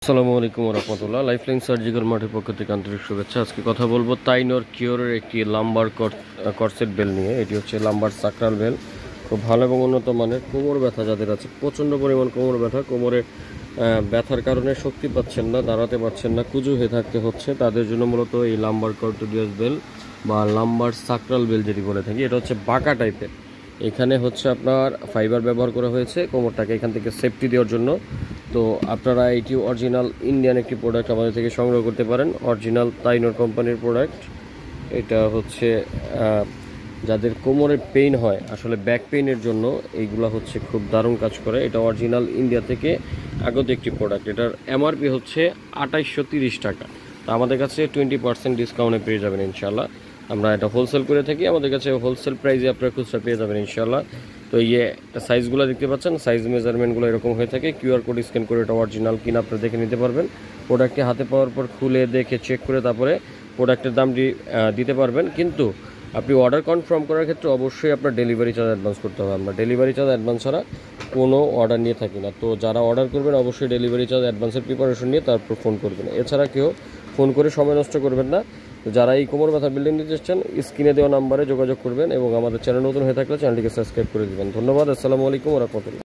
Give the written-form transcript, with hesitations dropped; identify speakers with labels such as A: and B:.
A: আসসালামু আলাইকুম রহমতুল্লাহ। Lifeline surgical মাঠের পক্ষ থেকে আন্তরিক শুভেচ্ছা। আজকে কথা বলবো তাইনর কিওরের একটি লাম্বার কর্সেট বেল নিয়ে। এটি হচ্ছে লাম্বার সাকরাল বেল, খুব ভালো এবং উন্নত মানের। কোমর ব্যথা যাদের আছে, প্রচণ্ড পরিমাণ কোমর ব্যথা, কোমরে ব্যথার কারণে শক্তি পাচ্ছেন না, দাঁড়াতে পারছেন না, কুজু হয়ে থাকতে হচ্ছে, তাদের জন্য মূলত এই লাম্বার কর্টোডিয়াস বেল বা লাম্বার সাকরাল বেল যেটি বলে থাকি, এটা হচ্ছে বাঁকা টাইপের। এখানে হচ্ছে আপনার ফাইবার ব্যবহার করা হয়েছে কোমরটাকে এখান থেকে সেফটি দেওয়ার জন্য। তো আপনারা এটি অরিজিনাল ইন্ডিয়ান একটি প্রোডাক্ট আমাদের থেকে সংগ্রহ করতে পারেন, অরিজিনাল তাইনর কোম্পানির প্রোডাক্ট। এটা হচ্ছে যাদের কোমরে পেইন হয়, আসলে ব্যাক পেইনের জন্য এইগুলো হচ্ছে খুব দারুণ কাজ করে। এটা অরিজিনাল ইন্ডিয়া থেকে আগত একটি প্রোডাক্ট। এটার এমআরপি হচ্ছে 2830 টাকা। তো আমাদের কাছে 20% ডিসকাউন্টে পেয়ে যাবেন ইনশাল্লাহ। আমরা এটা হোলসেল করে থাকি, আমাদের কাছে হোলসেল প্রাইসে আপনারা খুচরা পেয়ে যাবেন ইনশাল্লাহ। তো সাইজগুলো দেখতে পাচ্ছেন, সাইজ মেজারমেন্টগুলো এরকম হয়ে থাকে। কিউআর কোড স্ক্যান করে এটা অরিজিনাল কিনা আপনারা দেখে নিতে পারবেন। প্রোডাক্টটি হাতে পাওয়ার পর খুলে দেখে চেক করে তারপরে প্রোডাক্টের দামটি দিতে পারবেন। কিন্তু আপনি অর্ডার কনফার্ম করার ক্ষেত্রে অবশ্যই আপনার ডেলিভারি চার্জ অ্যাডভান্স করতে হবে। আমরা ডেলিভারি চার্জ অ্যাডভান্স ছাড়া কোনো অর্ডার নিয়ে থাকি না। তো যারা অর্ডার করবেন অবশ্যই ডেলিভারি চার্জ অ্যাডভান্সের প্রিপারেশন নিয়ে তারপর ফোন করবেন। এছাড়া কেউ ফোন করে সময় নষ্ট করবেন না। তো যারা এই কোমর ব্যথা বিল্ডিং নিতে চাচ্ছেন, স্ক্রিনে দেওয়া নাম্বারে যোগাযোগ করবেন এবং আমাদের চ্যানেল নতুন হয়ে থাকলে চ্যানেলটিকে সাবস্ক্রাইব করে দেবেন। ধন্যবাদ। আসসালামু আলাইকুম ওয়া রাহমাতুল্লাহ।